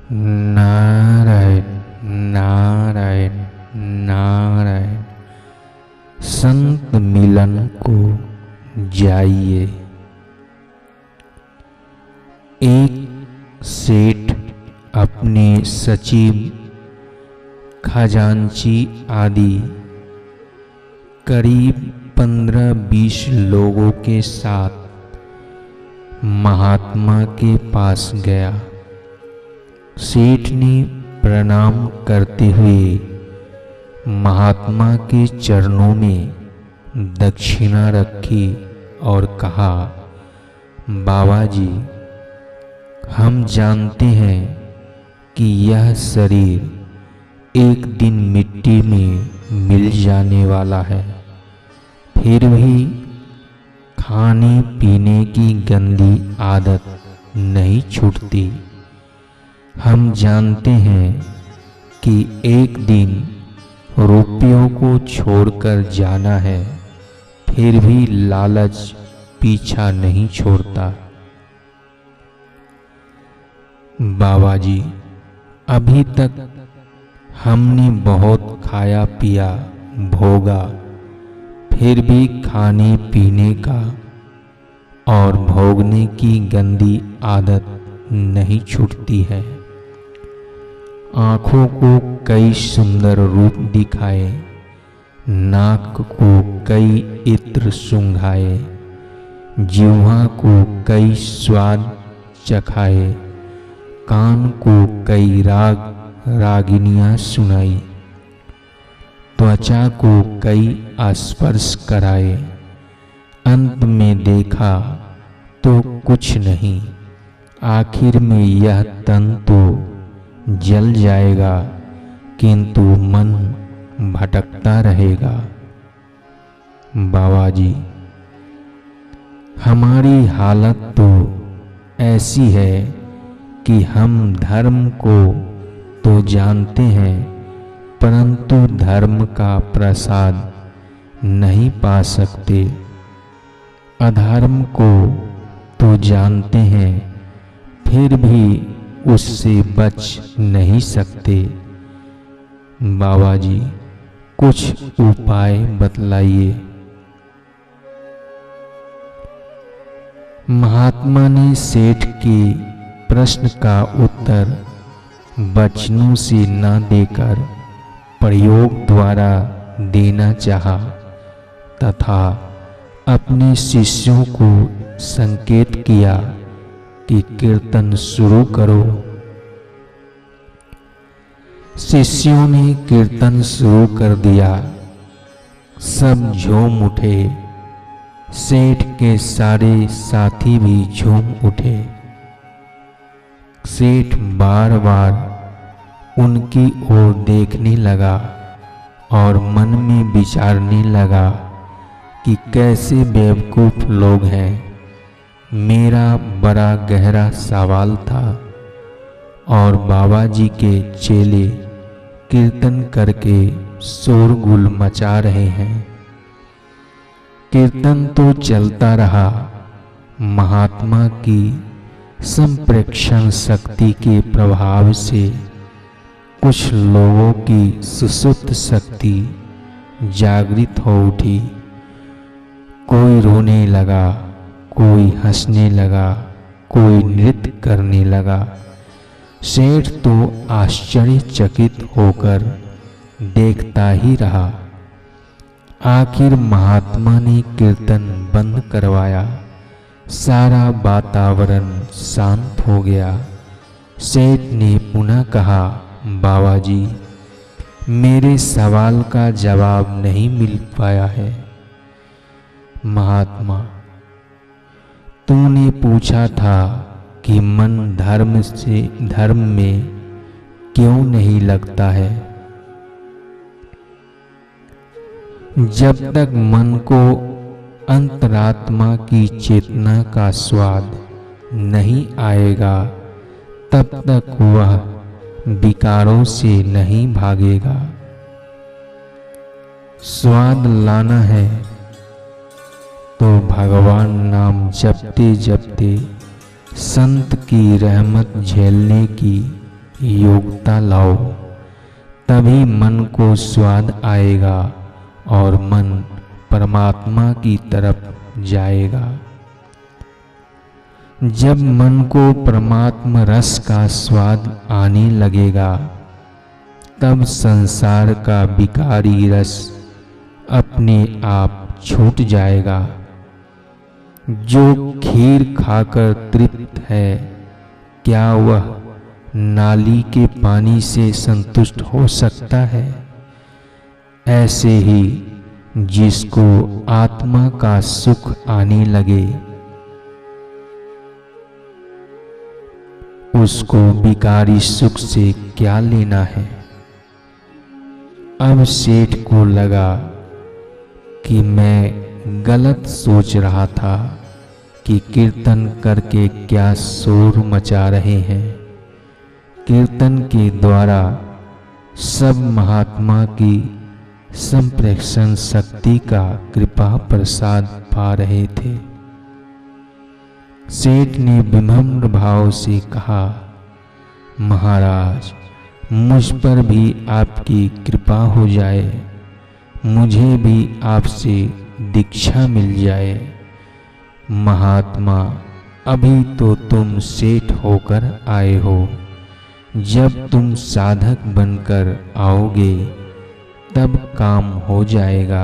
नारायण नारायण नारायण। संत मिलन को जाइए। एक सेठ अपने सचिव, खजांची आदि करीब 15-20 लोगों के साथ महात्मा के पास गया। सेठ ने प्रणाम करते हुए महात्मा के चरणों में दक्षिणा रखी और कहा, बाबा जी, हम जानते हैं कि यह शरीर एक दिन मिट्टी में मिल जाने वाला है, फिर भी खाने पीने की गंदी आदत नहीं छूटती। हम जानते हैं कि एक दिन रुपयों को छोड़कर जाना है, फिर भी लालच पीछा नहीं छोड़ता। बाबा जी, अभी तक हमने बहुत खाया पिया भोगा, फिर भी खाने पीने का और भोगने की गंदी आदत नहीं छूटती है। आँखों को कई सुंदर रूप दिखाए, नाक को कई इत्र सूंघाए, जिह्वा को कई स्वाद चखाए, कान को कई राग रागिनियाँ सुनाई, त्वचा को कई स्पर्श कराए, अंत में देखा तो कुछ नहीं, आखिर में यह तन तो जल जाएगा, किंतु मन भटकता रहेगा। बाबा जी, हमारी हालत तो ऐसी है कि हम धर्म को तो जानते हैं, परंतु धर्म का प्रसाद नहीं पा सकते। अधर्म को तो जानते हैं, फिर भी उससे बच नहीं सकते। बाबा जी, कुछ उपाय बतलाइए। महात्मा ने सेठ के प्रश्न का उत्तर वचनों से न देकर प्रयोग द्वारा देना चाहा तथा अपने शिष्यों को संकेत किया कि कीर्तन शुरू करो। शिष्यों ने कीर्तन शुरू कर दिया। सब झूम उठे। सेठ के सारे साथी भी झूम उठे। सेठ बार बार उनकी ओर देखने लगा और मन में विचारने लगा कि कैसे बेवकूफ लोग हैं। मेरा बड़ा गहरा सवाल था और बाबा जी के चेले कीर्तन करके शोरगुल मचा रहे हैं। कीर्तन तो चलता रहा। महात्मा की संप्रेक्षण शक्ति के प्रभाव से कुछ लोगों की सुसुप्त शक्ति जागृत हो उठी। कोई रोने लगा, कोई हंसने लगा, कोई नृत्य करने लगा। सेठ तो आश्चर्यचकित होकर देखता ही रहा। आखिर महात्मा ने कीर्तन बंद करवाया। सारा वातावरण शांत हो गया। सेठ ने पुनः कहा, बाबा जी, मेरे सवाल का जवाब नहीं मिल पाया है। महात्मा, तूने पूछा था कि मन धर्म में क्यों नहीं लगता है। जब तक मन को अंतरात्मा की चेतना का स्वाद नहीं आएगा, तब तक वह विकारों से नहीं भागेगा। स्वाद लाना है तो भगवान नाम जपते जपते संत की रहमत झेलने की योग्यता लाओ, तभी मन को स्वाद आएगा और मन परमात्मा की तरफ जाएगा। जब मन को परमात्मा रस का स्वाद आने लगेगा, तब संसार का विकारी रस अपने आप छूट जाएगा। जो खीर खाकर तृप्त है, क्या वह नाली के पानी से संतुष्ट हो सकता है? ऐसे ही जिसको आत्मा का सुख आने लगे, उसको विकारी सुख से क्या लेना है। अब सेठ को लगा कि मैं गलत सोच रहा था कि कीर्तन करके क्या शोर मचा रहे हैं। कीर्तन के द्वारा सब महात्मा की संप्रेषण शक्ति का कृपा प्रसाद पा रहे थे। सेठ ने विनम्र भाव से कहा, महाराज, मुझ पर भी आपकी कृपा हो जाए, मुझे भी आपसे दीक्षा मिल जाए। महात्मा, अभी तो तुम सेठ होकर आए हो, जब तुम साधक बनकर आओगे तब काम हो जाएगा।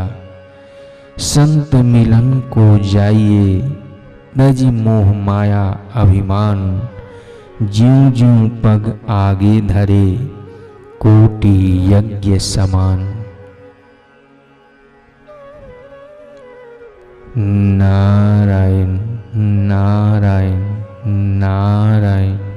संत मिलन को जाइए, तज मोह माया अभिमान, ज्यों ज्यों पग आगे धरे, कोटि यज्ञ समान। नारायण नारायण नारायण।